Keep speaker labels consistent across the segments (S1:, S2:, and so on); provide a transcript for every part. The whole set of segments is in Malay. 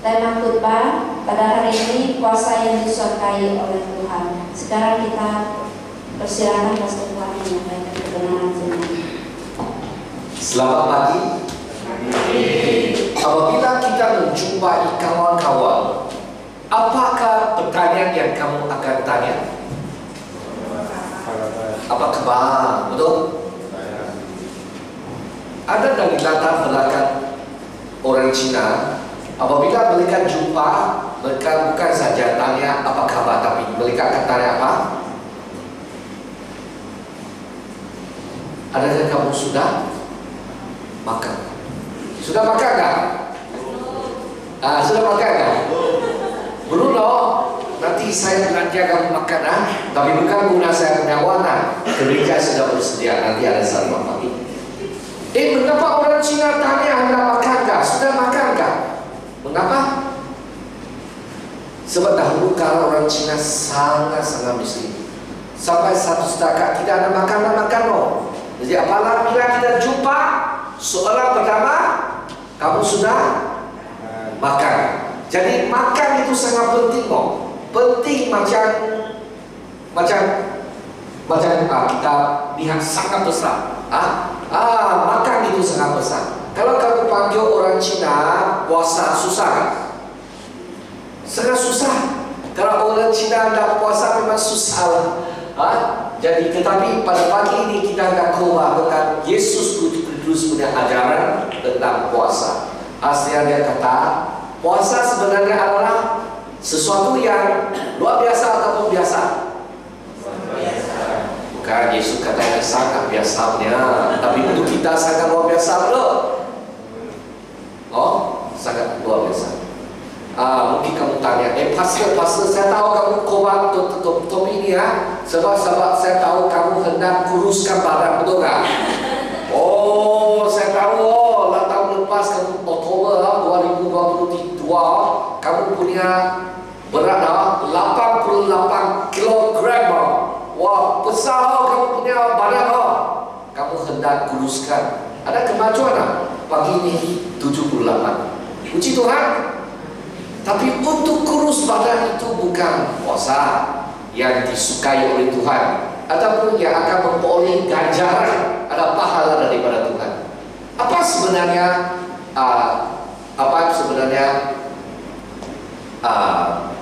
S1: Tema khotbah pada hari ini, puasa yang disukai oleh Tuhan. Sekarang kita persilakan Pastor Tuhan menyampaikan kebenaran firman.
S2: Selamat pagi. Apabila kita menjumpai kawan-kawan, apakah pertanyaan yang kamu akan tanya? Apa kabar? Betul? Ada dari latar belakang orang Cina. Apabila mereka jumpa, mereka bukan saja tanya apa kabar, tapi mereka akan tanya apa? Adakah kamu sudah makan? Sudah makan tak? Sudah makan tak? Belum loh. Nanti saya belanja kamu makan tapi bukan guna saya punya warna. Gereja sudah bersedia, nanti ada saluran pagi. Mengapa orang Cina tanya Anda makan tak? Sudah makan tak? Mengapa? Sebab dahulu kala orang Cina sangat-sangat miskin. Sampai satu setakat tidak ada makan loh. Jadi apabila kita jumpa, soalan pertama, kamu sudah makan. Jadi makan itu sangat penting loh. Penting macam kita lihat sangat besar. Makan itu sangat besar. Kalau kamu panggil orang Cina puasa, susah kan? Sangat susah. Kalau orang Cina tidak puasa memang susah. Jadi tetapi pada pagi ini kita akan keluar dengan Yesus Kristus punya ajaran tentang puasa. Aslinya dia kata puasa sebenarnya adalah sesuatu yang luar biasa ataupun biasa. Bukan, Yesus katanya sangat biasanya, tapi untuk kita sangat luar biasa loh. Sangat luar biasa. Mungkin kamu tanya, pastor, saya tahu kamu khotbah topik ini ya, sebab saya tahu kamu hendak kuruskan badan, betul nggak? Saya tahu. Tahun lepas kamu Oktober 2022, kamu punya berat 88 kilogram. Wah, besar kamu punya badan. Kamu hendak kuruskan. Ada kemajuan pagi ini 78. Puji Tuhan. Tapi untuk kurus badan itu bukan puasa yang disukai oleh Tuhan, ataupun yang akan memperoleh ganjaran, ada pahala daripada Tuhan. Apa sebenarnya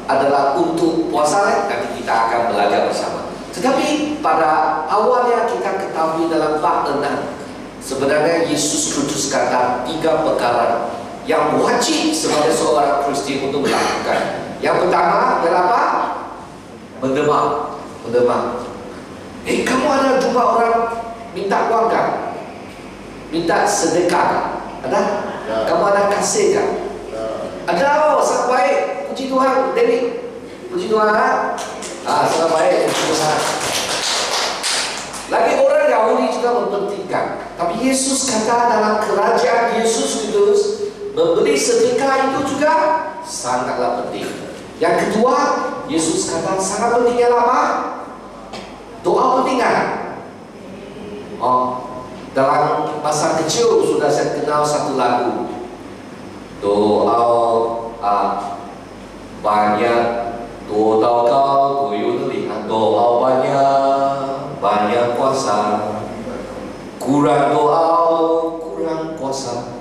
S2: adalah untuk puasa? Nanti kita akan belajar bersama. Tetapi pada awalnya kita ketahui dalam bab 6, sebenarnya Yesus Kristus kata 3 perkara yang wajib sebagai seorang Kristian untuk melakukan. Yang pertama adalah apa? Mendemam. Kamu ada jumpa orang minta uang kan? Minta sedekah? Ada? Kamu ada kasih kan? Ada. Sangat baik. Puji Tuhan, Dewi. Puji Tuhan. Sangat baik. Puji Tuhan. Lagi orang Yahudi juga mempentingkan. Tapi Yesus kata dalam kerajaan Yesus Kristus, memberi sedekah itu juga sangatlah penting. Yang kedua, Yesus kata sangat pentingnya apa? Doa penting kan? Dalam masa kecil sudah saya kenal satu lagu. Doa banyak, doa kau, doa banyak kuasa. Kurang doa, kurang kuasa.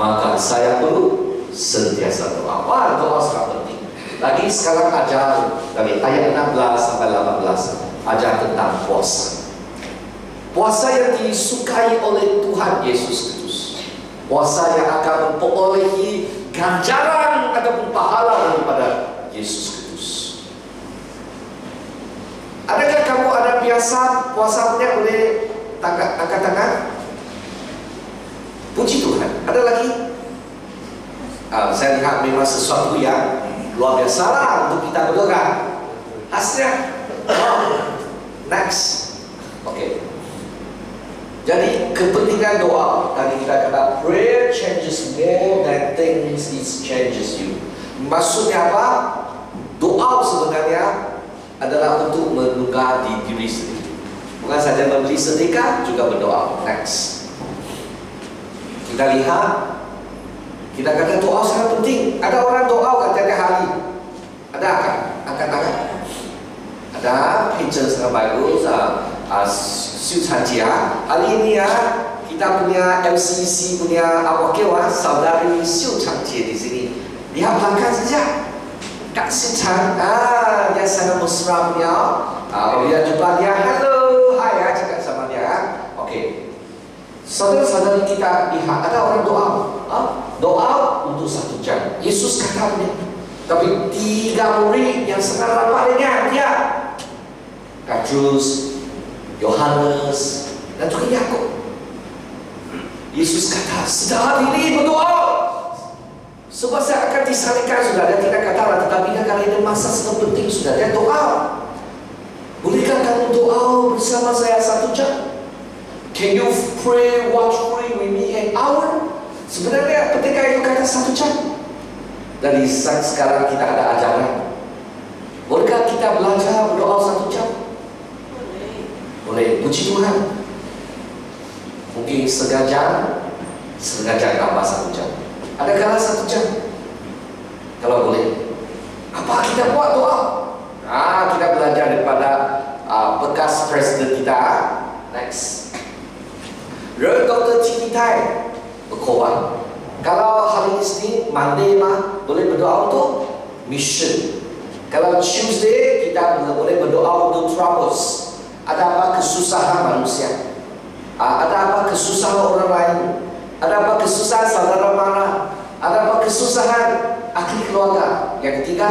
S2: Maka saya perlu sentiasa doa. Doa sangat penting. Lagi sekarang ajar dari ayat 16 sampai 18, ajar tentang puasa. Puasa yang disukai oleh Tuhan Yesus Kristus. Puasa yang akan memperolehi ganjaran ataupun pahala daripada Yesus Kristus. Adakah kamu ada biasa puasanya boleh angkat tangan? Puji Tuhan. Ada lagi? Saya lihat memang sesuatu yang luar biasa lah untuk kita berdoa. Hasilnya, next. Oke. Jadi kepentingan doa, tadi kita kata prayer changes more than things it changes you. Maksudnya apa? Doa sebenarnya adalah untuk menunggu di diri sendiri. Bukan saja memberi sedekah, juga berdoa. Next. Kita lihat Kita kata doa sangat penting. Ada orang doa kan tiap hari? Ada kan? Angkat tangan. Ada picture sangat bagus. Siu Chanjia. Hari ini kita punya MCC punya wakil saudari Siu Chanjia di sini. Lihat belakang saja. Kak Siu Chan, dia sangat mesra punya. Apabila jumpa dia, hello, hai cakap sama dia. Okey. Saudara-saudari kita lihat ada orang doa. Doa untuk 1 jam. Yesus kata dia. Tapi 3 murid yang sangat rapat dengan dia, Petrus, Yohanes, dan juga Yakub. Yesus kata, sedang ini berdoa. Sebab saya akan disalibkan sudah. Dia tidak kata, tetapi dia kali ini masa sangat penting sudah. Dia doa. Bolehkah kamu doa bersama saya 1 jam? Can you pray, watch pray with me an hour? Sebenarnya ketika itu kata 1 jam. Dari sekarang kita ada ajaran. Bolehkah kita belajar berdoa 1 jam? Boleh. Puji Tuhan. Mungkin setengah jam tambah 1 jam. Ada kala 1 jam. Kalau boleh. Apa kita buat doa? Kita belajar daripada bekas presiden kita. Next. Dr. Cik Tai berkawan. Kalau hari ini Monday boleh berdoa untuk mission. Kalau Tuesday kita boleh berdoa untuk troubles. Ada apa kesusahan manusia? Ada apa kesusahan orang lain? Ada apa kesusahan saudara mara? Ada apa kesusahan ahli keluarga? Yang ketiga,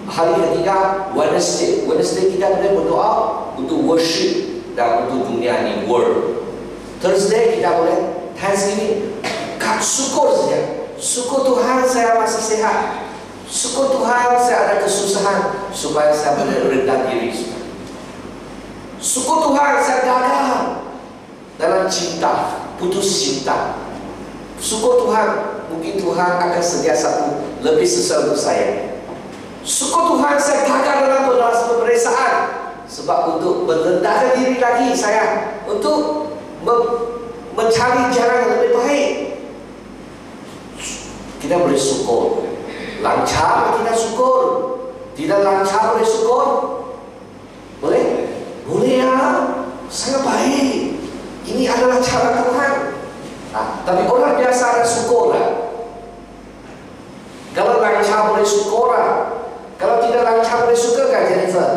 S2: hari ketiga Wednesday kita boleh berdoa untuk worship dan untuk dunia ini world. Thursday kita boleh Thanksgiving, syukur saja. Syukur Tuhan saya masih sehat. Syukur Tuhan saya ada kesusahan supaya saya boleh rendah diri. Syukur Tuhan saya gagal dalam cinta, putus cinta. Syukur Tuhan, mungkin Tuhan akan sedia satu lebih sesuai untuk saya. Syukur Tuhan saya gagal dalam pemeriksaan. Sebab untuk merendahkan diri lagi saya, untuk mencari jalan yang lebih baik. Kita boleh syukur. Lancar kita syukur. Tidak lancar boleh syukur. Boleh? Boleh sangat baik. Ini adalah cara Tuhan. Tapi orang biasa ada syukur Kalau lancar boleh syukur Kalau tidak lancar boleh syukur kan Jennifer?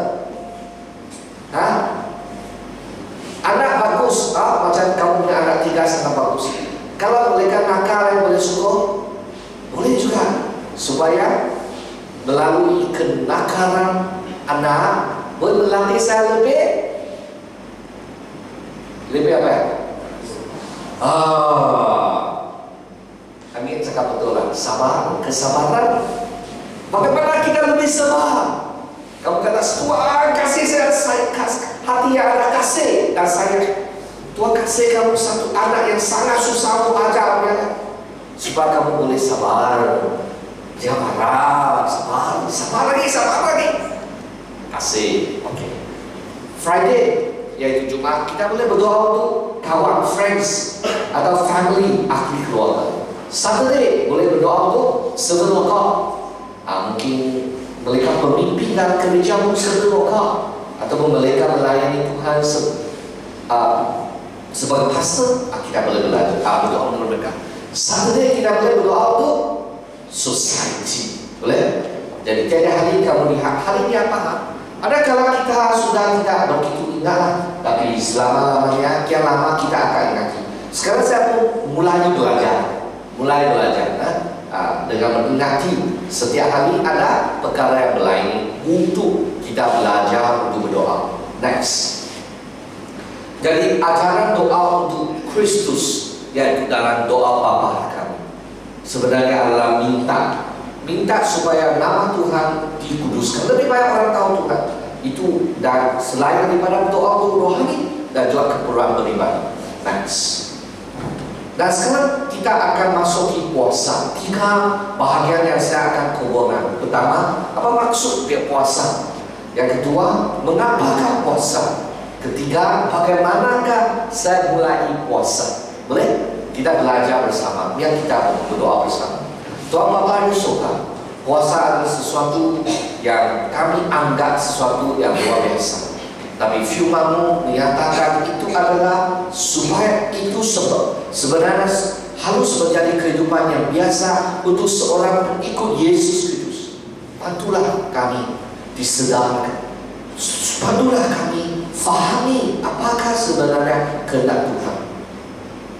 S2: Anak bagus, macam kamu punya anak 3 sangat bagus. Kalau mereka nakal yang boleh syukur, boleh juga. Supaya melalui kenakalan anak boleh melatih saya lebih apa ya? Kami cakap betul sabar, kesabaran. Bagaimana kita lebih sabar? Kamu kata Tuhan kasih saya hati yang ada kasih dan saya. Tuhan kasih kamu satu anak yang sangat susah untuk ajar supaya kamu boleh sabar. Jangan marah, sabar lagi. Kasih. Oke. Friday yaitu Jumat kita boleh berdoa untuk kawan, friends atau family, ahli keluarga. Saturday boleh berdoa untuk servant lokal. Mungkin mereka pemimpin dan kerja servant lokal ataupun mereka melayani Tuhan sebagai pastor. Kita boleh belajar berdoa untuk mereka. Saturday kita boleh berdoa untuk society. Boleh? Jadi tiada hari kamu lihat hari ini apa? Ada kala kita sudah tidak begitu ingat, tapi selama-lamanya kian lama kita akan ingat. Sekarang saya pun mulai belajar dengan mengingati setiap hari ada perkara yang lain untuk kita belajar untuk berdoa. Next. Jadi ajaran doa untuk Kristus yaitu dalam doa Bapa kami sebenarnya adalah minta supaya nama Tuhan dikuduskan. Lebih banyak orang tahu Tuhan itu, dan selain daripada doa untuk rohani dan juga keperluan pribadi. Next. Dan sekarang kita akan masuki puasa. 3 bahagian yang saya akan kuburkan. Pertama, apa maksud dia puasa? Yang kedua, mengapakah puasa? Ketiga, bagaimanakah saya mulai puasa? Boleh? kita belajar bersama, biar kita berdoa bersama. Tuhan Bapa di surga, puasa adalah sesuatu yang kami anggap sesuatu yang luar biasa. Tapi firman-Mu menyatakan itu adalah supaya itu sebenarnya harus menjadi kehidupan yang biasa untuk seorang pengikut Yesus Kristus. Bantulah kami disedarkan, bantulah kami fahami apakah sebenarnya kehendak Tuhan.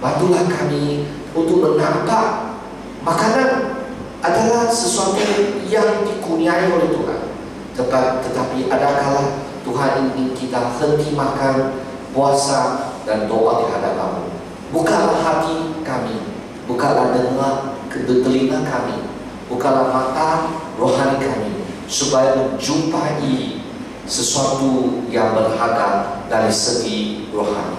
S2: Bantulah kami untuk menampak makanan adalah sesuatu yang dikurniai oleh Tuhan. Tetapi ada kala Tuhan ingin kita henti makan, puasa dan doa di hadapan-Mu. Bukalah hati kami, bukalah telinga kami, bukalah mata rohani kami, supaya menjumpai sesuatu yang berharga dari segi rohani.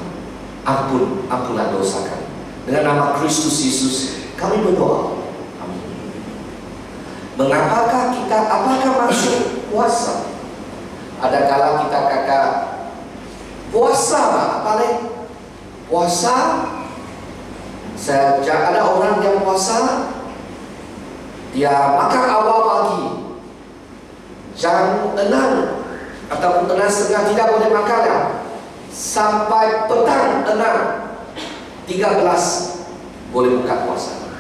S2: Ampunlah dosa kami. Dengan nama Kristus Yesus kami berdoa. Amin. Apakah maksud puasa? Ada kala kita kata puasa, apa leh? Puasa. Ada orang yang puasa, dia makan awal pagi, jam 6 ataupun 6:30 tidak boleh makan ya. Sampai petang 6:13 boleh buka puasa.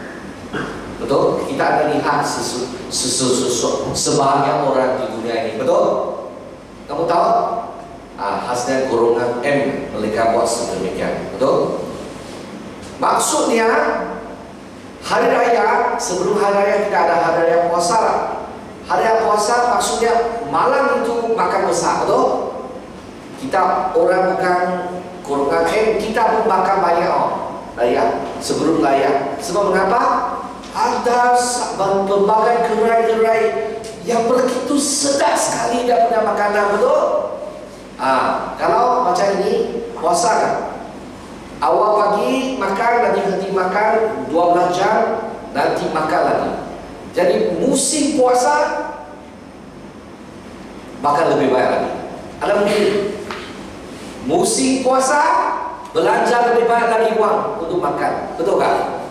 S2: Betul? Kita ada lihat sebahagian orang di dunia ini. Betul? Kamu tahu? Hasilnya golongan M mereka buat sedemikian. Betul? Maksudnya hari raya, sebelum hari raya kita ada hari raya puasa lah. Hari raya puasa maksudnya malam itu makan besar. Betul? Kita orang bukan golongan M, kita pun makan banyak raya sebelum raya. Sebab mengapa? Ada berbagai gerai-gerai yang begitu sedap sekali dia punya makanan, betul? Kalau macam ini puasa kan, awal pagi makan, nanti makan 12 jam, nanti makan lagi. Jadi musim puasa bakal lebih baik lagi. Ada mungkin musim puasa belanja lebih banyak lagi uang untuk makan, betul kan?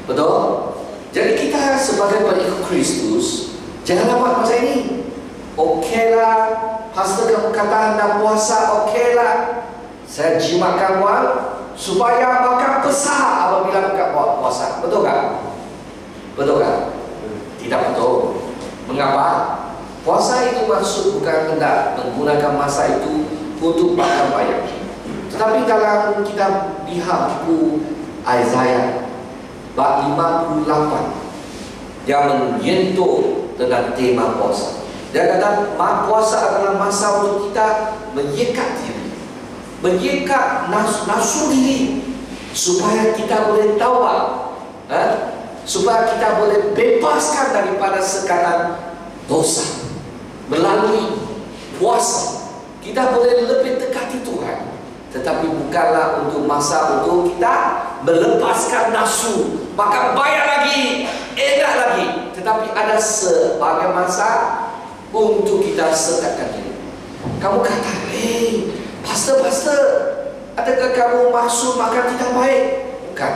S2: Betul? Jadi kita sebagai pengikut Kristus jangan buat macam ini. Okeylah, pastor kamu kata anda puasa, okeylah. Saya jimatkan uang supaya makan besar apabila buka puasa. Betul kan? Betul kan? Tidak betul. Mengapa? Puasa itu maksud bukan hendak menggunakan masa itu untuk makan banyak. Tetapi dalam kita lihat buku Isaiah bab 58 yang menyentuh tentang tema puasa. Dia kata puasa adalah masa untuk kita menyekat diri, menyekat nafsu diri, supaya kita boleh taubat, supaya kita boleh bebaskan daripada sekatan dosa. Melalui puasa kita boleh lebih dekati Tuhan. Tetapi bukanlah untuk masa untuk kita melepaskan nafsu, maka bayar lagi, enak lagi. Tetapi ada sebagai masa untuk kita sekatkan diri. Kamu kata, pastor, adakah kamu maksud makan tidak baik? Bukan.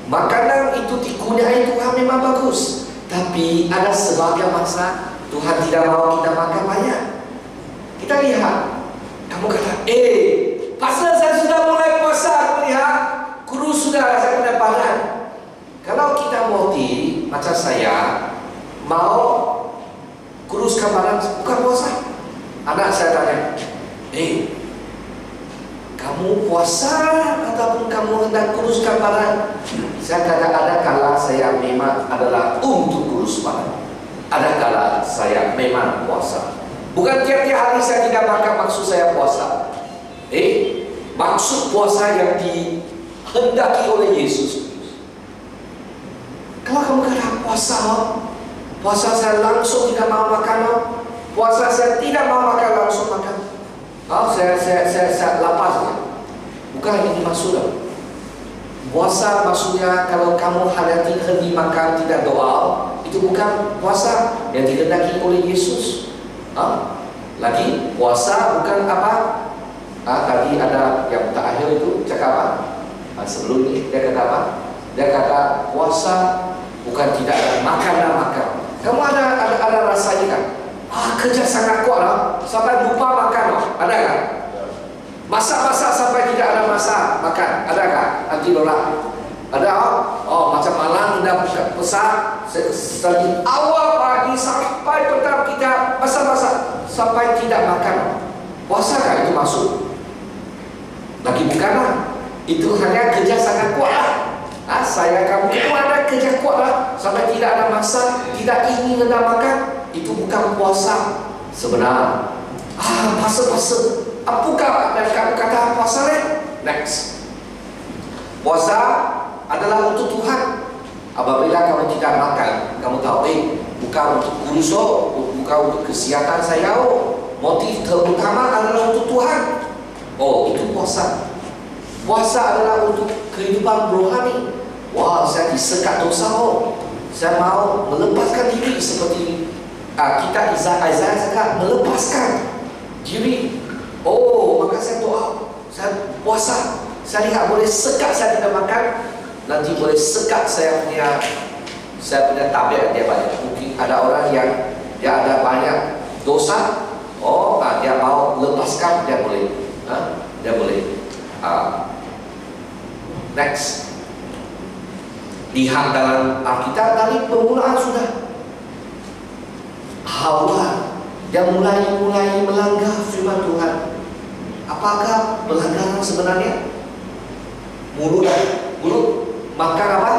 S2: Makanan itu dikurniai Tuhan memang bagus. Tapi ada sebagai masa Tuhan tidak mau kita makan banyak. Kita lihat, kamu kata, pastor saya sudah mulai puasa, aku lihat kurus sudah, saya kena badan. Kalau kita mati macam saya mau kuruskan badan, bukan puasa. Anak saya tanya, kamu puasa ataupun kamu hendak kuruskan badan? Saya kata ada kala saya memang adalah untuk kurus badan, ada kala saya memang puasa. Bukan tiap-tiap hari saya tidak makan, maksud saya puasa. Maksud puasa yang dihendaki oleh Yesus. Kalau kamu kata puasa saya langsung tidak mau makan, puasa saya tidak mau makan langsung makan, saya lapar. Bukan ini maksudnya. Puasa maksudnya kalau kamu henti makan tidak doa, itu bukan puasa yang dihendaki oleh Yesus. Lagi puasa bukan apa? Tadi ada yang terakhir itu cakap apa? Sebelum ini dia kata apa? Dia kata puasa bukan tidak ada makan. Kamu ada rasanya kan? Kerja sangat kuat lah, sampai lupa makan lah. Ada kan? Masak sampai tidak ada makan. Ada kan? Anti Dora. Ada? Macam malam dah pesan dari awal pagi sampai petang kita masak sampai tidak makan. Puasa kan itu masuk? Lagi bukanlah. Itu hanya kerja sangat kuat lah. Kamu ada kerja kuat lah, sampai tidak ada masa, tidak ingin hendak makan. Itu bukan puasa sebenar. Puasa. Apakah dan kamu kata puasa ni? Next. Puasa adalah untuk Tuhan. Apabila kamu tidak makan, kamu tahu bukan untuk kurus, bukan untuk kesihatan saya. Motif terutama adalah untuk Tuhan. Itu puasa. Puasa adalah untuk kehidupan rohani. Saya disekat dosa. Saya mau melepaskan diri seperti kita Isaiah cakap, melepaskan diri. Maka saya doa, saya puasa. Saya lihat boleh sekat saya tidak makan, nanti boleh sekat saya punya tabiat dia banyak. Mungkin ada orang yang dia ada banyak dosa, dia mau lepaskan, dia boleh. Next. Lihat dalam Alkitab dari permulaan sudah. Hawa dia mulai melanggar firman Tuhan. Apakah pelanggaran sebenarnya? Mulut makan apa?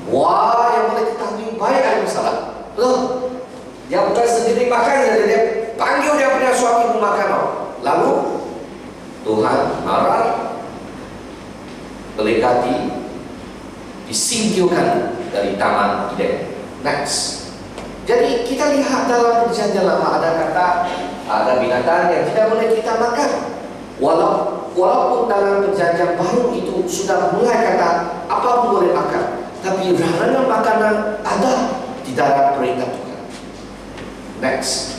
S2: Yang boleh ketahui baik ada masalah. Dia bukan sendiri makan, dia panggil dia punya suami makan. Lalu Tuhan marah, mereka disingkirkan dari Taman Eden. Next. Jadi kita lihat dalam perjanjian lama ada binatang yang tidak boleh kita makan. Walaupun dalam perjanjian baru itu sudah mulai kata apa pun boleh makan, tapi larangan makanan ada di dalam perintah Tuhan. Next.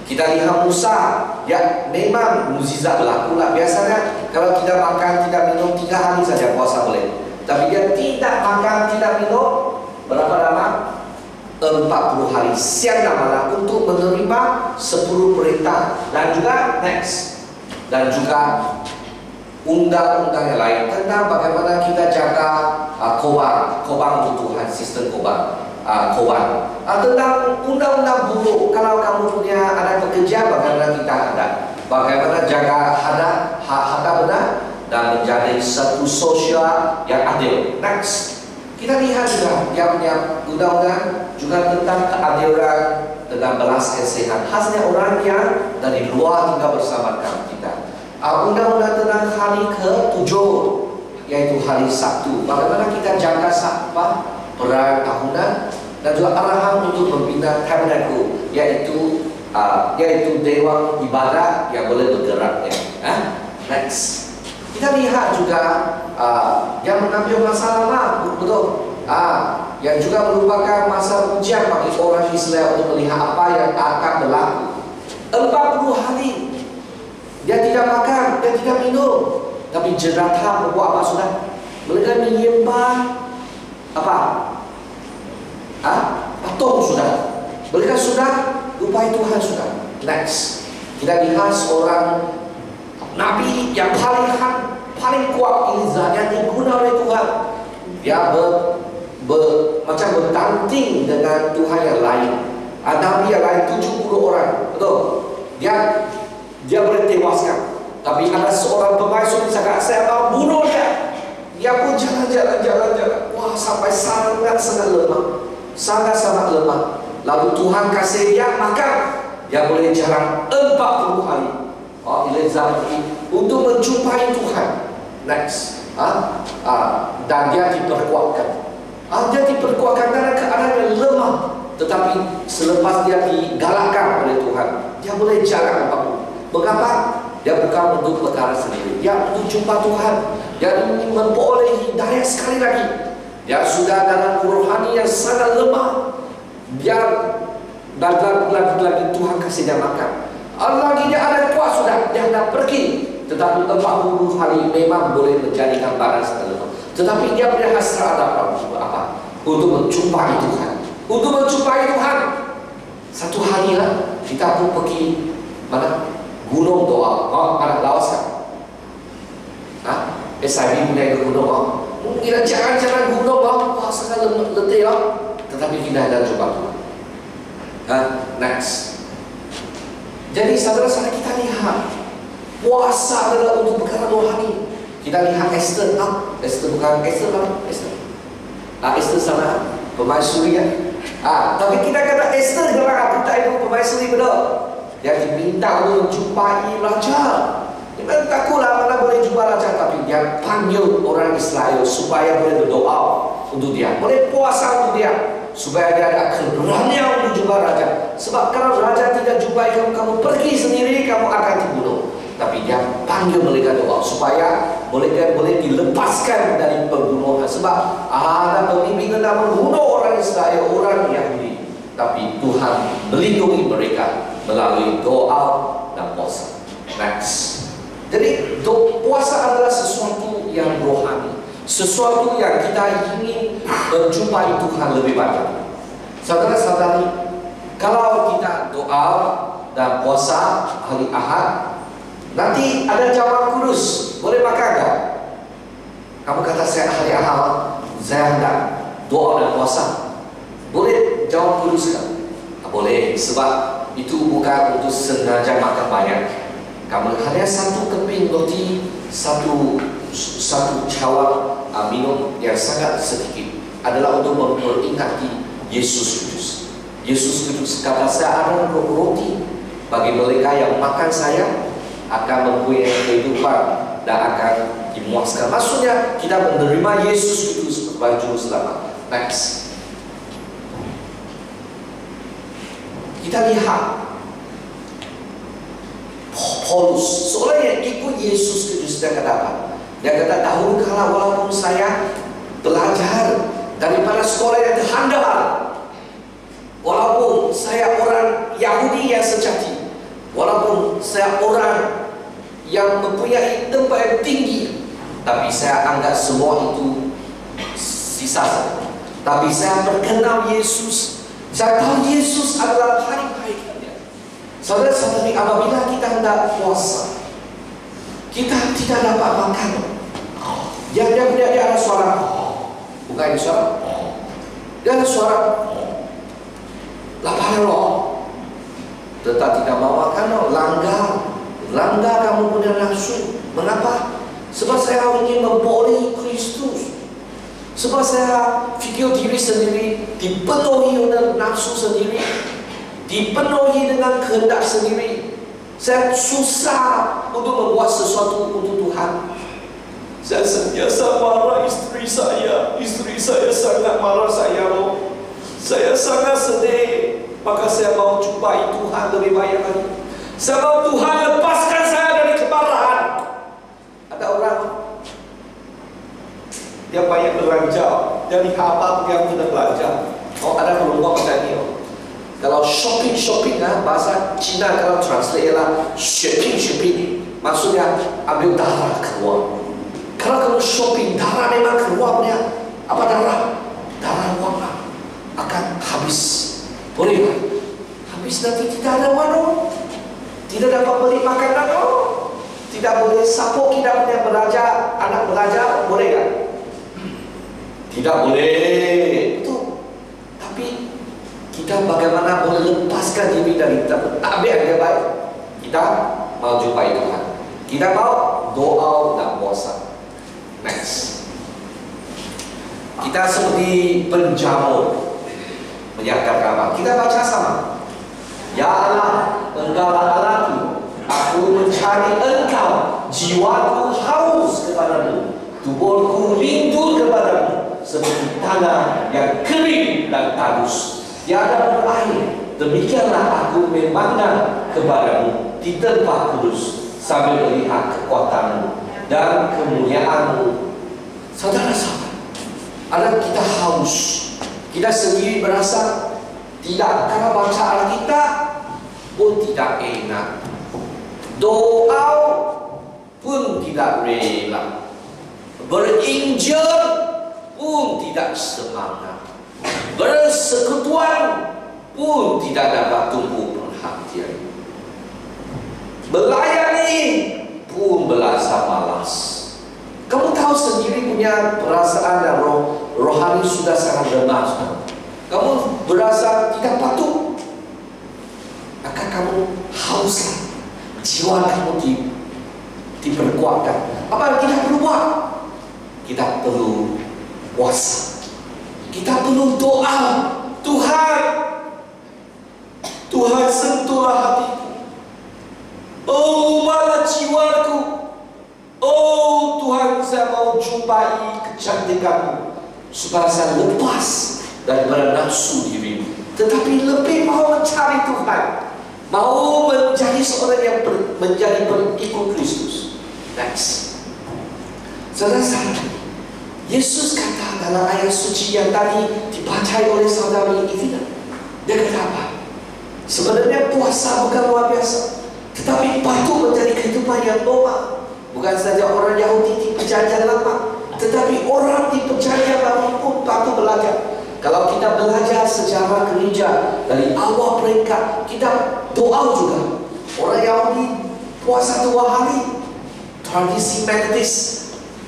S2: Kita lihat Musa, ya memang mukjizat berlaku lah. Biasanya kalau tidak makan, tidak minum 3 hari saja puasa boleh. Tapi dia tidak makan, tidak minum berapa lama? 40 hari siang dan malam untuk menerima 10 perintah. Dan juga next, dan juga undang-undang yang lain tentang bagaimana kita jaga korban untuk Tuhan, sistem korban. Tentang undang-undang buruk, kalau kamu punya ada pekerja, bagaimana kita ada, bagaimana jaga harta benar dan menjadi satu sosial yang adil. Next, kita lihat juga yang punya undang-undang juga tentang keadilan, tentang belas kasihan, khasnya orang yang dari luar tinggal bersama kita. Undang-undang tentang hari ke-7, yaitu hari Sabtu, bagaimana kita jaga perayaan tahunan, dan juga arahan untuk membina tabernakel, yaitu dewan ibadat yang boleh bergerak. Next, kita lihat juga yang mengambil masa lama, betul. Yang juga merupakan masa ujian bagi orang Israel untuk melihat apa yang akan berlaku. 40 hari dia tidak makan, dia tidak minum, tapi jeratan membuat apa sudah? Mereka menyembah apa? Patung sudah. Mereka sudah lupai Tuhan sudah. Next, kita lihat seorang Nabi yang paling kuat, Elijah, yang digunakan oleh Tuhan. Dia macam bertanding dengan Tuhan yang lain. Nabi yang lain 70 orang, betul? Dia boleh tewaskan. Tapi ada seorang pemaisur yang cakap, saya mau bunuh dia. Dia pun jalan. Sampai sangat lemah. Sangat lemah. Lalu Tuhan kasih dia makan. Dia boleh jalan 40 hari. Elijah untuk menjumpai Tuhan. Next. Dan dia diperkuatkan. Dia diperkuatkan dalam keadaan yang lemah. Tetapi selepas dia digalakkan oleh Tuhan, dia boleh jalan apapun. Mengapa? Dia bukan untuk perkara sendiri. Dia untuk jumpa Tuhan. Dia ingin memperoleh hidayah sekali lagi. Dia sudah dalam rohani yang sangat lemah. Dia lagi Tuhan kasih dia makan. Lagi dia ada kuat sudah, dia hendak pergi. tetapi 40 hari memang boleh menjadi gambaran seterusnya. Tetapi dia punya hasrat ada apa? Untuk menjumpai Tuhan. Untuk menjumpai Tuhan. Satu hari lah kita pun pergi mana? Gunung doa. Mana Laos kan? SIB punya ke gunung. Kita jangan gunung. Wah, sangat letih. Tetapi kita ada jumpa Tuhan. Next. Jadi saudara-saudara, kita lihat puasa adalah untuk perkara rohani. Kita lihat Esther, Esther bukan Esther lah, Esther sama pemaisuri ya. Tapi kita kata Esther kalau kita itu pemaisuri betul. Dia diminta untuk menjumpai raja. Dia takutlah mana boleh jumpa raja, tapi dia panggil orang Israel supaya boleh berdoa untuk dia, boleh puasa untuk dia, supaya dia ada keberanian untuk jumpa raja. Sebab kalau raja tidak jumpai kamu, kamu pergi sendiri, kamu akan dibunuh. Tapi dia panggil mereka doa supaya mereka boleh dilepaskan dari pembunuhan. Sebab ada pemimpin yang membunuh orang Israel, orang Yahudi. Tapi Tuhan melindungi mereka melalui doa dan puasa. Next. Jadi puasa adalah sesuatu yang rohani, sesuatu yang kita ingin menjumpai Tuhan lebih banyak. Saudara-saudari, kalau kita doa dan puasa hari Ahad, nanti ada jawab kudus, boleh makan tak? Kamu kata saya hari Ahad, saya hendak doa dan puasa, boleh jawab kudus tak? Boleh, sebab itu bukan untuk sengaja makan banyak. Kamu hanya satu keping roti, satu cawan minum yang sangat sedikit adalah untuk memperingati Yesus Kudus. Yesus Kudus kata, saya ada roti bagi mereka yang makan saya akan mempunyai kehidupan dan akan dimuaskan. Maksudnya kita menerima Yesus Kudus sebagai juru selamat. Next. Kita lihat Paulus, seorang yang ikut Yesus Kristus, dia kata apa? Dia kata, dahulu kala walaupun saya belajar daripada sekolah yang terhandal, walaupun saya orang Yahudi yang sejati, walaupun saya orang yang mempunyai tempat yang tinggi, tapi saya anggap semua itu sisa saja. Tapi saya berkenal Yesus, saya tahu Yesus adalah hari-hari. Saudara-saudari, apabila kita hendak puasa, kita tidak dapat makan. Dia ada suara, bukan ini suara. Dia ada suara, lapar loh. Tetap tidak mau makan, langgar kamu punya nafsu. Mengapa? Sebab saya ingin memboleh Kristus. Sebab saya fikir diri sendiri dipenuhi oleh nafsu sendiri, dipenuhi dengan kehendak sendiri. Saya susah untuk membuat sesuatu untuk Tuhan. Saya sentiasa marah istri saya sangat marah saya. Saya sangat sedih. Maka saya mau jumpai Tuhan lebih banyak lagi. Saya mau Tuhan lepaskan saya dari kemarahan. Ada orang, dia banyak belanja, jadi apa yang tidak belanja. Ada kelompok macam ni. Kalau shopping bahasa Cina kalau translate ialah shopping, maksudnya ambil darah keluar. Kalau kamu shopping, darah memang keluar punya. Apa darah? Darah uang akan habis. Boleh tak? Habis nanti tidak ada warung, tidak dapat beli makanan, tidak boleh sapu kita punya belajar, anak belajar, boleh tak? Tidak boleh. Itu. Tapi kita bagaimana melepaskan diri dari tabiat yang baik? Kita mau jumpai Tuhan. Kita mau doa dan puasa. Next. Kita seperti penjamur menyiapkan kamar. Kita baca sama. Ya Allah, Engkaulah Allahku, aku mencari Engkau, jiwaku haus kepadamu, tubuhku rindu kepadamu, seperti tanah yang kering dan tandus, tiada berair. Demikianlah aku memandang kepadamu di tempat kudus, sambil melihat kekuatanmu dan kemuliaanmu. Saudara-saudara, ada kita haus. Kita sendiri berasa tidak, kalau baca Alkitab pun tidak enak. Doa pun tidak rela, berinjil pun tidak semangat, bersekutuan pun tidak dapat tumbuh perhatian, melayani pun berasa malas. Kamu tahu sendiri punya perasaan dan rohani sudah sangat lemah. Kamu berasa tidak patuh, maka kamu haus, jiwa kamu diperkuatkan. Apa yang kita perlu buat? Kita perlu puasa, kita perlu doa. Tuhan sentuhlah hatiku, oh ubahlah jiwaku, oh Tuhan, saya mau jumpai kecantikanmu, supaya saya lepas daripada nafsu dirimu, tetapi lebih mau mencari Tuhan, mau menjadi seorang yang menjadi pengikut Kristus. Next, saudara-saudara, Yesus kata dalam ayat suci yang tadi dibaca oleh saudara ini, dia kata apa? Sebenarnya puasa bukan luar biasa, tetapi patut menjadi kehidupan yang normal. Bukan saja orang Yahudi di perjanjian lama, tetapi orang di perjanjian baru pun patut belajar. Kalau kita belajar sejarah gereja dari awal mereka, kita doa juga. Orang Yahudi puasa 2 hari, tradisi Metodis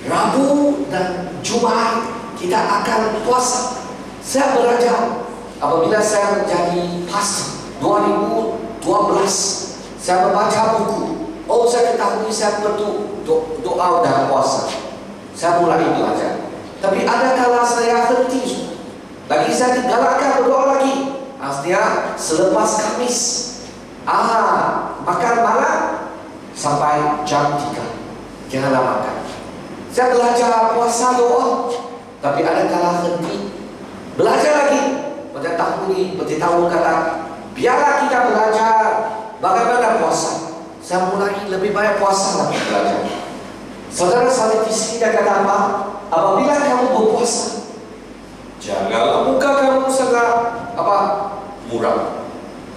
S2: Rabu dan Jumat kita akan puasa. Saya belajar apabila saya menjadi pastor 2012, saya membaca buku. Oh, saya ketahui saya perlu doa dan puasa. Saya mulai belajar. Tapi ada kala saya henti. Lagi saya digalakkan berdoa lagi. Artinya selepas Kamis, makan malam sampai jam 3. Janganlah makan. Saya belajar puasa doa, tapi ada kala henti. Belajar lagi. Pada tahun ini, beritahu kata, biarlah kita belajar bagaimana puasa. Saya mulai lebih banyak puasa lagi belajar. Saudara salib di sini dia kata apa? Apabila kamu berpuasa, janganlah muka kamu sangat muram,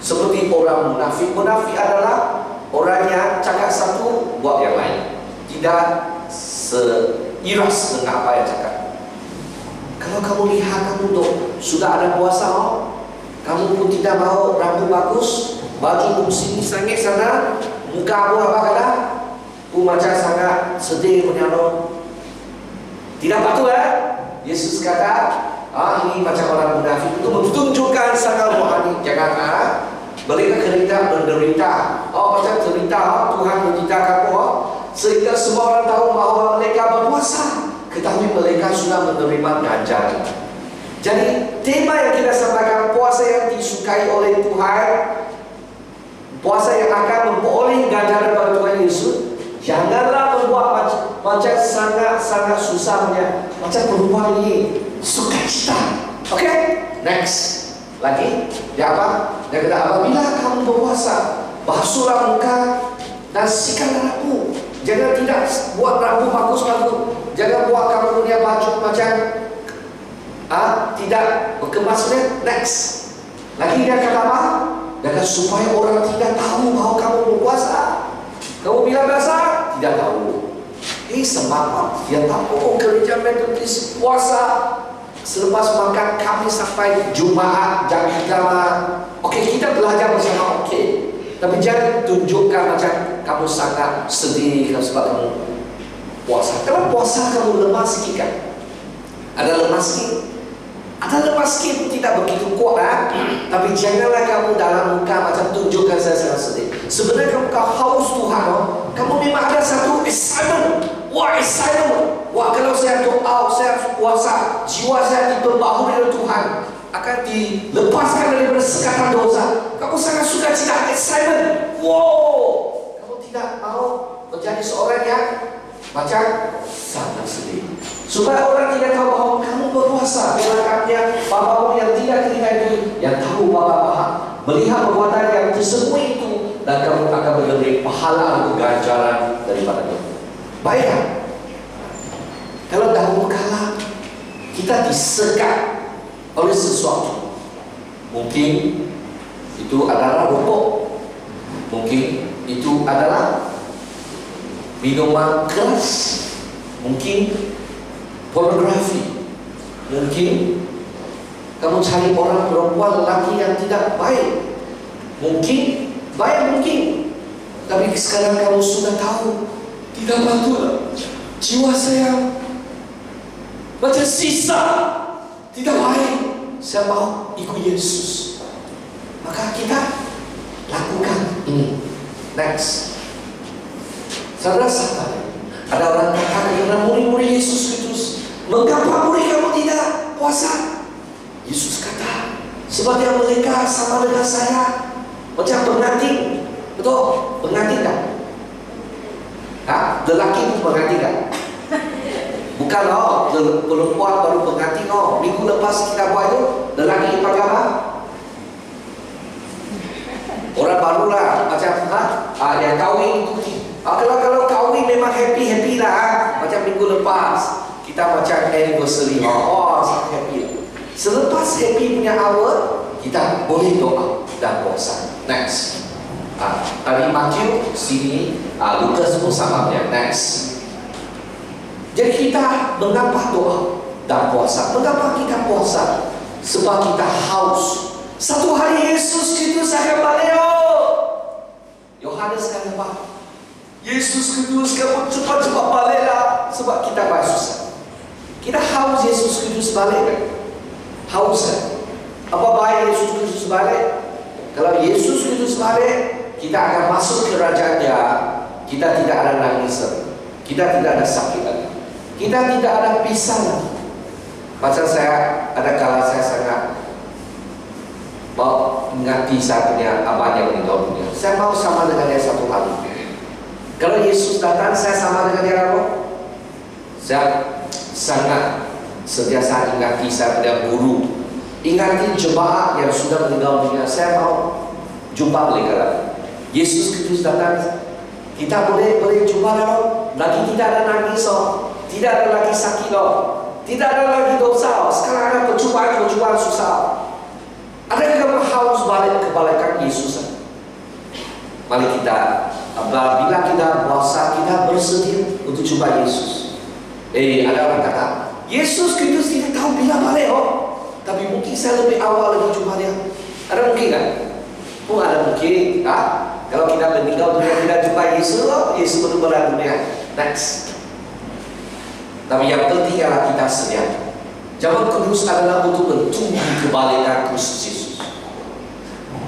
S2: seperti orang munafik. Munafik adalah orang yang cakap satu buat yang lain, tidak seiras dengan apa yang cakap. Kalau kamu lihat kamu sudah ada puasa, kamu pun tidak mau rambut bagus, baju pun sini sangit sana, muka apa kata? Macam sangat sedih punya tidak patut Yesus kata, ini macam orang munafik itu menunjukkan sangat rohani. Jangan mereka menderita. Macam cerita Tuhan menceritakan sehingga semua orang tahu bahawa mereka berpuasa. Ketahui mereka sudah menerima ganjaran. Jadi tema yang kita sampaikan, puasa yang disukai oleh Tuhan, puasa yang akan memperoleh ganjaran pada Tuhan Yesus. Janganlah membuat macam sangat susahnya, macam perempuan ini sukacita. Oke, next lagi dia apa? Dia kata apabila kamu berpuasa, basuhlah muka dan sikat rambut. Jangan tidak buat rambut bagus-bagus. Jangan buat kamu punya baju macam tidak berkemasnya. Next lagi dia kata apa? Dia kata supaya orang tidak tahu bahawa kamu berpuasa. Kamu bilang biasa, tidak tahu. Semangat, dia tahu gereja Metodis puasa selepas makan Kamis sampai Jumaat jam 3. Oke, kita belajar bersama. Oke, tapi jangan tunjukkan macam kamu sangat sedih sebab kamu puasa. Kalau puasa kamu lemah sikit kan? Ada lemah sikit. Ada lemah sikit tidak begitu kuat, tapi janganlah kamu dalam muka macam tunjukkan saya sangat sedih. Sebenarnya kamu haus Tuhan, kamu memang ada satu assignment. Assignment. Kalau saya doa, saya puasa, jiwa saya diperbaharui oleh Tuhan, akan dilepaskan dari sekatan dosa. Kamu sangat suka cita assignment. Kamu tidak mau menjadi seorang yang macam sangat sedih. Supaya orang tidak tahu bahawa kamu berpuasa. Belakangnya bapamu yang tidak terlihat itu, yang tahu bapa melihat perbuatan yang tersembunyi itu, dan kamu akan menerima pahala atau ganjaran daripada Tuhan. Baiklah. Kalau dahulu kala kita disekat oleh sesuatu, mungkin itu adalah rokok, mungkin itu adalah minuman keras, mungkin pornografi, mungkin kamu cari orang perempuan lelaki yang tidak baik, mungkin baik mungkin, tapi sekarang kamu sudah tahu tidak patut. Jiwa saya macam sisa, tidak baik. Saya mau ikut Yesus, maka kita lakukan ini. Next, saudara-saudara, ada orang kata karena murid-murid Yesus Kristus, mengapa murid kamu tidak puasa? Yesus kata, sebab yang mereka sama dengan saya macam pengantin. Betul? Pengantin tak? Lelaki itu pengantin tak? Bukan perempuan baru pengantin. Minggu lepas kita buat itu, lelaki pakai apa? Orang baru lah, macam yang kahwin itu. Kalau kahwin memang happy lah. Macam minggu lepas kita macam anniversary. Sangat happy lah. Selepas happy punya hour, kita boleh doa dan puasa. Next, tadi Matthew, sini Lukas pun sama dia. Next, jadi kita mengapa doa dan puasa? Mengapa kita puasa? Sebab kita haus. Satu hari Yesus Kristus akan balik. Yohanes kata apa? Yesus Kristus kamu cepat-cepat baliklah, sebab kita banyak susah. Kita haus Yesus Kristus balik kan? Haus kan? Apa baik Yesus Kristus balik? Kalau Yesus Kristus balik, kita akan masuk kerajaan Dia. Kita tidak ada nangis lagi, kita tidak ada sakit lagi, kita tidak ada pisah lagi. Macam saya, ada kala saya sangat mau mengingati saya punya abang yang meninggal dunia. Saya mau sama dengan dia satu hari. Kalau Yesus datang, saya sama dengan dia apa? Saya sangat sentiasa ingati saya punya guru, ingati jemaat yang sudah meninggal dunia. Saya mau jumpa mereka lagi. Yesus Kristus datang, kita boleh jumpa lagi. Tidak ada nangis, tidak ada lagi sakit, tidak ada lagi dosa. Sekarang ada percobaan susah. Adakah kamu haus balik kebalikan Yesus? Mari kita, bila kita puasa, kita bersedia untuk jumpa Yesus. Ada orang kata, Yesus Kristus tidak tahu bila balik, tapi mungkin saya lebih awal lagi jumpa Dia. Ada mungkin kan? Ada mungkin. Kalau kita meninggal dunia tidak jumpa Yesus, Yesus belum berada dunia. Next. Tapi yang penting adalah kita sedia. Zaman kudus adalah untuk bertumbuh kebalikan Kristus Yesus.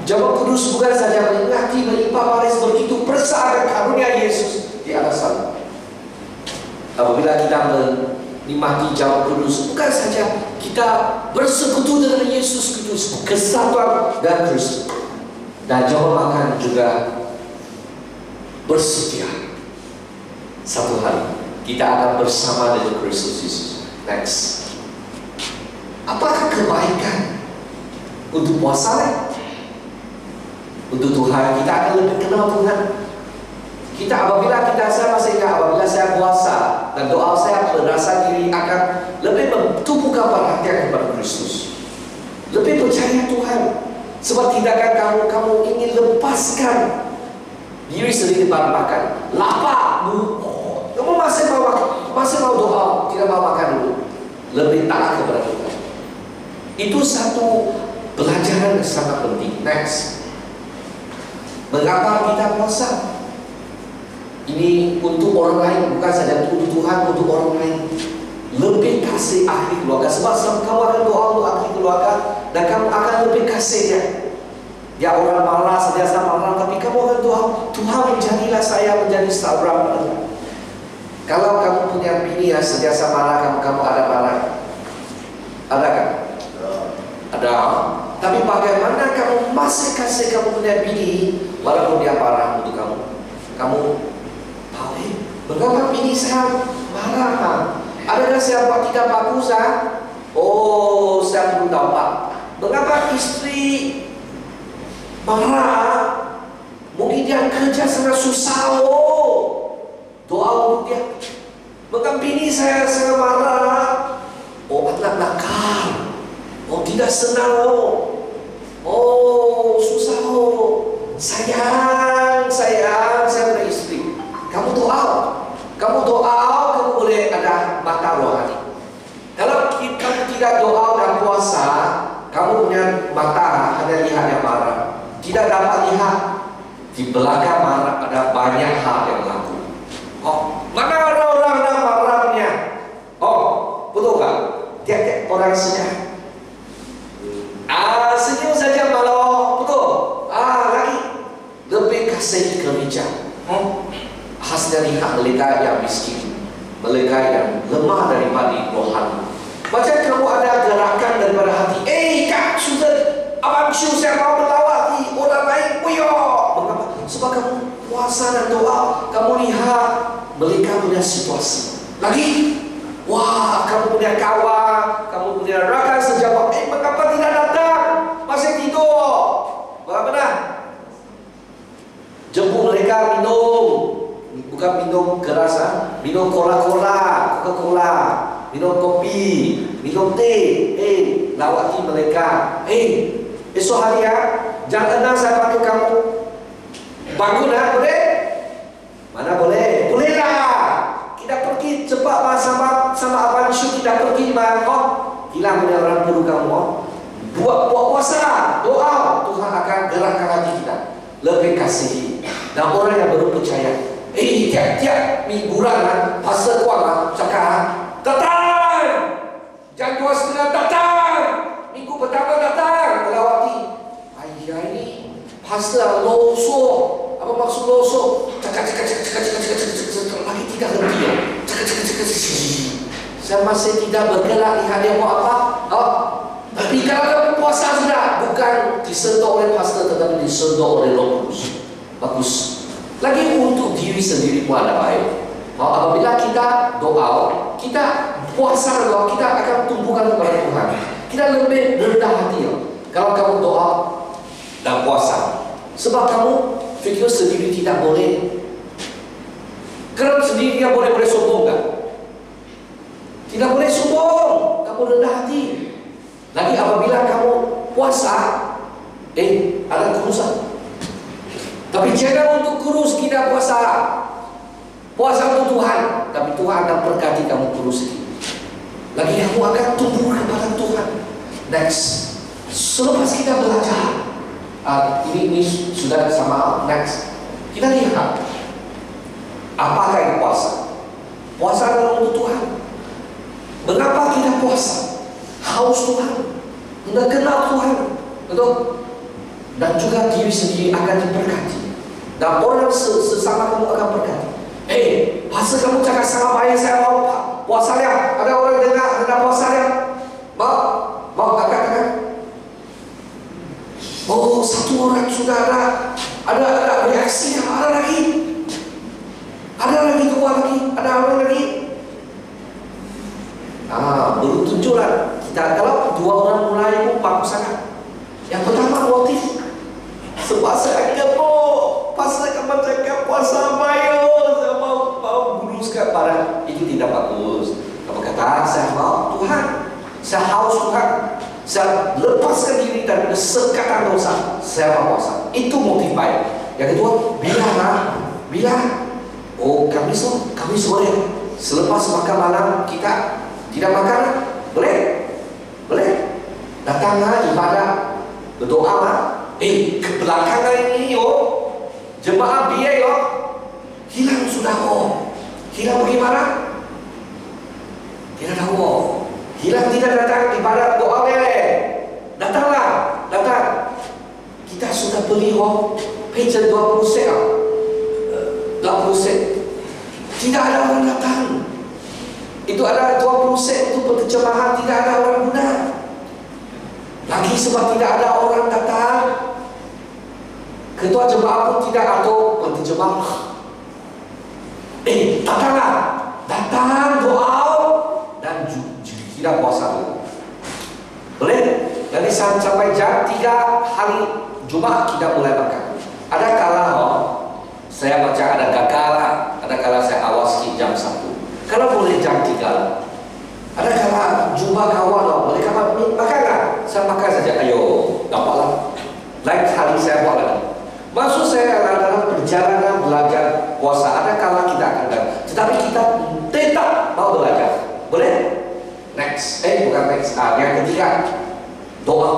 S2: Zaman kudus bukan saja mengingati, melimpah baris begitu besar karunia Yesus di atas sana. Apabila kita menikmati zaman kudus, bukan saja kita bersekutu dengan Yesus Kristus, kesatuan dan Kristus, dan jauh makan juga bersedia. Satu hari kita akan bersama dengan Kristus Yesus. Next, apakah kebaikan untuk puasa? Untuk Tuhan, kita akan lebih kenal Tuhan. Saya masih ingat, apabila saya puasa dan doa saya merasa diri akan lebih menumbuhkan perhatian kepada Kristus, lebih percaya Tuhan. Sebab tidakkan kamu ingin lepaskan diri sendiri pada makan, lapar, kamu masih mau doa, tidak mau makan dulu, lebih taat kepada Tuhan. Itu satu pelajaran yang sangat penting. Next, mengapa kita puasa? Ini untuk orang lain, bukan saja untuk Tuhan, untuk orang lain. Lebih kasih ahli keluarga. Sebab kamu akan doa untuk ahli keluarga, dan kamu akan lebih kasihnya. Ya, orang marah, sentiasa marah, tapi kamu akan doa, Tuhan menjadilah saya menjadi sabar pada. Kalau kamu punya bini yang sentiasa marah, kamu ada marah? Ada kan? Ada. Tapi bagaimana kamu masih kasih kamu punya bini walaupun dia marah untuk kamu? Kamu tahu, mengapa bini saya marah? Adakah saya buat tidak bagus? Saya belum tahu, Pak. Mengapa istri marah? Mungkin dia kerja sangat susah. Doa untuk dia. Mengapa bini saya sangat marah? Anak nakal. Tidak senang. Susah. Sayang, saya punya istri. Kamu doa. dah puasa, kamu punya mata hanya lihat yang marah, tidak dapat lihat di belakang marah ada banyak hal yang berlaku. Oh, mana ada orang yang marahnya? Oh, betul tak? Tiap-tiap orang senyum. Senyum saja malu, betul. Lagi lebih kasih kerja. Hasilnya lihat mereka yang miskin, mereka yang lemah daripada rohani. Macam kamu ada gerakan daripada hati. Kak Susan, abang saya mau melawati orang lain. Mengapa? Sebab kamu puasa dan doa, kamu lihat mereka punya situasi. Lagi, wah, kamu punya kawan, kamu punya rakan sejawat. Mengapa tidak datang? Masih tidur. Bagaimana? Jemput mereka minum. Bukan minum keras, minum Coca-Cola, minum kopi, minum teh. Lawati mereka. Esok hari jam 6 saya panggil kamu. Bangun boleh? Mana boleh? Boleh lah. Kita pergi cepat sama Abang Syuk, kita pergi hilang punya orang perlu kamu. Buat puasa, doa, Tuhan akan gerakkan hati kita. Lebih kasihi. Dan orang yang baru percaya. Tiap-tiap mingguan pasal kuang cakap datang jam 2:30 datang, minggu pertama datang melawati. Ayah ini pasal losok. Apa maksud losok? Cakap lagi tidak henti. Cakap. Saya masih tidak bergerak lihat dia buat apa. Tapi kalau kamu puasa sudah, bukan disentuh oleh pastor tetapi disentuh oleh Roh Kudus. Bagus. Lagi untuk diri sendiri pun ada baik. Apabila kita doa, kita puasa doa, kita akan tumbuhkan kepada Tuhan. Kita lebih rendah hati. Kalau kamu doa dan puasa, sebab kamu fikir sendiri tidak boleh. Kerana sendiri dia boleh sombong kan? Tidak boleh sombong. Kamu rendah hati. Lagi apabila kamu puasa, ada kurusan. Tapi jangan untuk kurus kita puasa. Puasa untuk Tuhan, tapi Tuhan akan berkati kamu kurus sedikit. Lagi kamu akan tumbuh kepada Tuhan. Next, selepas kita belajar, ini sudah sama. Next, kita lihat apakah itu puasa. Puasa adalah untuk Tuhan. Mengapa kita puasa? Haus Tuhan, hendak kenal Tuhan, betul? Dan juga diri sendiri akan diberkati. Dan orang sesama kamu akan berkati. Pasal kamu cakap sangat baik, saya mau puasa dia. Ada orang dengar hendak puasa dia. Mau katakan. Satu orang sudah ada reaksi. Ada lagi keluar lagi. Ada orang lagi. Baru tunjuklah kita. Kalau dua orang mulai pun bagus sangat. Yang pertama motif. Sebab saya gemuk, pasal kamu cakap puasa bayo, saya mau buruskan pada itu tidak bagus. Kamu kata saya mau Tuhan, saya haus Tuhan, saya lepaskan diri dari sekatan dosa, saya mau puasa. Itu motif baik. Yang kedua, bilang, kami sore selepas makan malam kita tidak makan, boleh, datanglah ibadah, berdoa kebelakangan ini jemaah biaya hilang sudah hilang bagaimana? Tidak tahu hilang tidak datang ibadat doa datang. Kita sudah beli pager 20 sen 20 sen tidak ada orang datang. Itu ada 20 sen itu penerjemahan, tidak ada orang guna. Lagi sebab tidak ada orang datang, ketua jemaah pun tidak atau penterjemah. Datang doa dan tidak puasa dulu. Boleh? Jadi sampai jam 3 hari Jumat kita mulai makan. Ada kala saya baca ada kala, ada kala saya awasi jam 1. Kalau boleh jam 3 lah. Ada kala jumpa kawan mereka makan tak? Saya makan saja, ayo dapatlah. Lain hari saya buat lagi. Maksud saya adalah perjalanan belajar puasa. Ada kala kita akan tetapi kita tetap mau belajar. Boleh? Next. Bukan next. Yang ketiga, doa.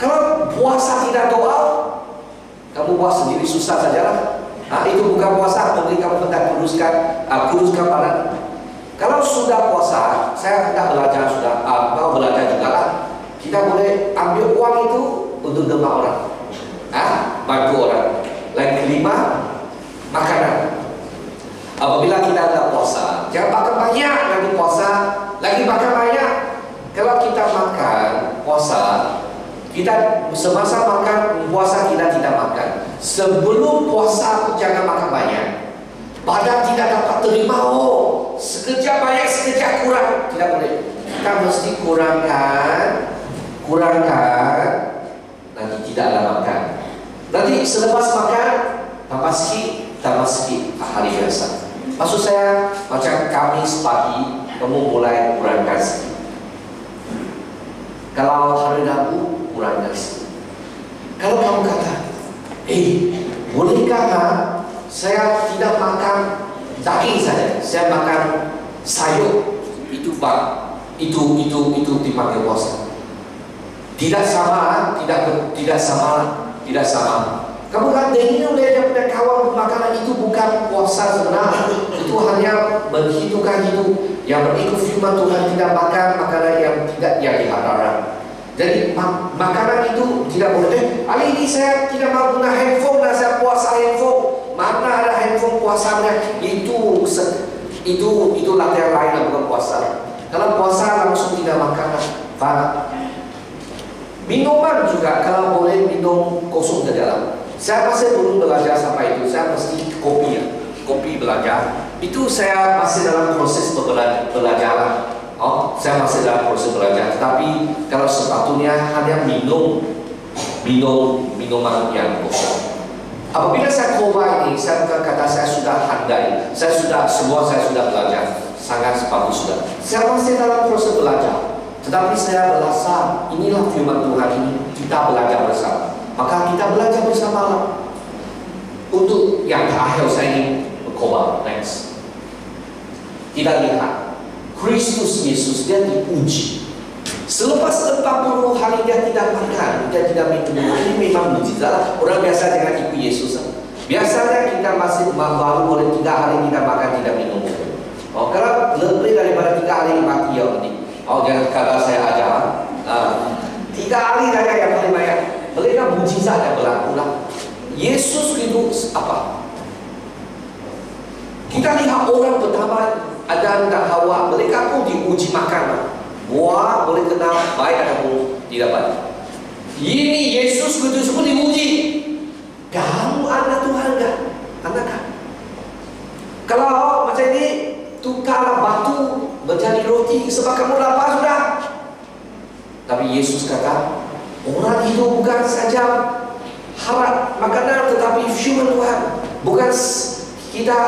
S2: Kalau puasa tidak doa, kamu buat sendiri susah sajalah. Itu bukan puasa. Mungkin kamu hendak kuruskan badan. Kalau sudah puasa, saya hendak belajar mau belajar juga lah. Kita boleh ambil uang itu untuk derma orang, bantu orang. Yang kelima, makanan. Apabila kita ada puasa, jangan makan banyak. Lagi puasa, lagi makan banyak. Kalau kita makan puasa, kita semasa makan puasa kita tidak makan. Sebelum puasa jangan makan banyak. Badan tidak dapat terima. Sekejap banyak, sekejap kurang. Tidak boleh. Kita mesti kurangkan. Nanti tidak ada makan. Nanti selepas makan tambah sikit hari biasa. Maksud saya macam Kamis pagi kamu mulai kurangkan sikit. Kalau hari Rabu kurangkan sikit. Kalau kamu kata, bolehkah saya tidak makan daging saja, saya makan sayur, itu dipanggil puasa. Tidak sama. Kamu kan dengar oleh dia punya kawan makanan itu bukan puasa sebenarnya. Itu hanya menghidupkan hidup yang berikut firman Tuhan, tidak makan makanan yang tidak diharamkan. Jadi makanan itu tidak boleh. Hari ini saya tidak mau guna handphone dan saya puasa handphone. Mana ada handphone puasanya? Itu latihan lain, bukan puasa. Kalau puasa langsung tidak makan, faham? Minuman juga kalau boleh minum kosong ke dalam. Saya masih belum belajar sampai itu. Saya mesti kopi belajar. Itu saya masih dalam proses belajar. Saya masih dalam proses belajar. Tetapi kalau sepatutnya hanya minuman yang kosong. Apabila saya coba ini, saya bukan kata saya sudah handai. Saya sudah belajar. Sangat bagus sudah. Saya masih dalam proses belajar. Tetapi saya berasa inilah firman Tuhan ini. Kita belajar bersama. Maka kita belajar bersama. Untuk yang terakhir saya ingin mencoba. Next. Kita lihat Kristus Yesus dia diuji. Selepas 40 hari dia tidak makan, dia tidak minum. Ini memang mujizat. Orang biasa dengan ikut Yesus. Biasanya kita masih baru boleh 3 hari tidak makan, tidak minum. Kalau lebih daripada 3 hari mati jangan kata saya ajar. 3 hari saja yang paling banyak. Mereka mujizat yang berlaku. Yesus itu apa? Kita lihat orang pertama Adam dan Hawa, mereka pun diuji makan. Buah boleh kena baik ataupun tidak baik. Ini Yesus Kristus pun diuji. Kamu anak Tuhan kan? Anak kan? Kalau macam ini, tukar batu menjadi roti sebab kamu lapar sudah. Tapi Yesus kata, orang itu bukan saja harap makanan tetapi firman Tuhan. Bukan kita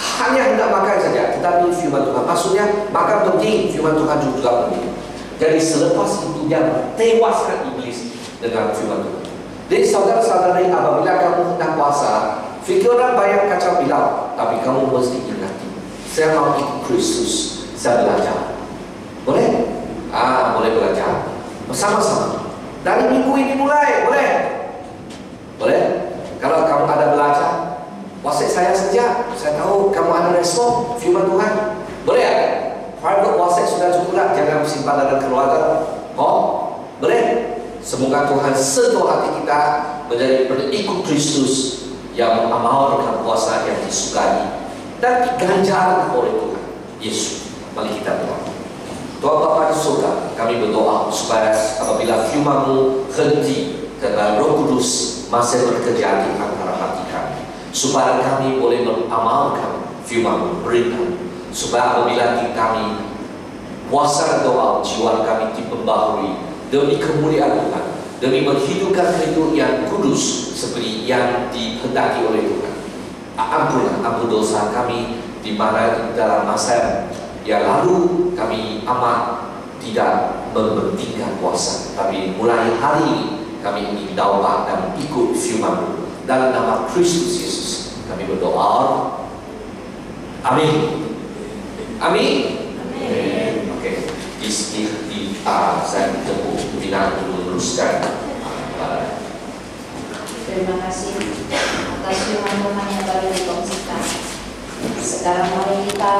S2: hanya hendak makan saja, tetapi firman Tuhan. Maksudnya makan penting, firman Tuhan juga penting. Jadi selepas itu dia tewaskan iblis dengan firman Tuhan. Jadi saudara-saudari, apabila kamu hendak puasa, fikiran banyak kacau bilau, tapi kamu mesti ingati, saya mau ikut Kristus, saya belajar. Boleh? Boleh belajar bersama-sama. Dari minggu ini mulai, boleh? Boleh? Kalau kamu ada belajar, WhatsApp saya saja. Saya tahu kamu ada respon firman Tuhan. Boleh ya? Private WhatsApp sudah cukup lah. Jangan simpan dalam keluarga. Boleh? Semoga Tuhan sentuh hati kita menjadi pengikut Kristus yang mengamalkan puasa yang disukai dan diganjar oleh Tuhan Yesus. Mari kita berdoa. Tuhan Bapa di surga, kami berdoa supaya apabila firman-Mu henti dan Roh Kudus masih bekerja di antara hati kami, supaya kami boleh mengamalkan firman-Mu, berita, supaya apabila kami puasa doa, jiwa kami diperbaharui demi kemuliaan Tuhan, demi menghidupkan hidup yang kudus seperti yang dikehendaki oleh Tuhan. Ampun dosa kami di mana dalam masa yang lalu kami amat tidak mementingkan puasa, tapi mulai hari ini kami ingin taubat dan ikut firman-Mu. Dalam nama Kristus Yesus kami berdoa. Amin. Amin. Amin. Oke. istighfar dan ditempuh bina meluruskan amalan.
S1: Terima kasih atas firman Tuhan yang baru dikongsikan. Sekarang mari kita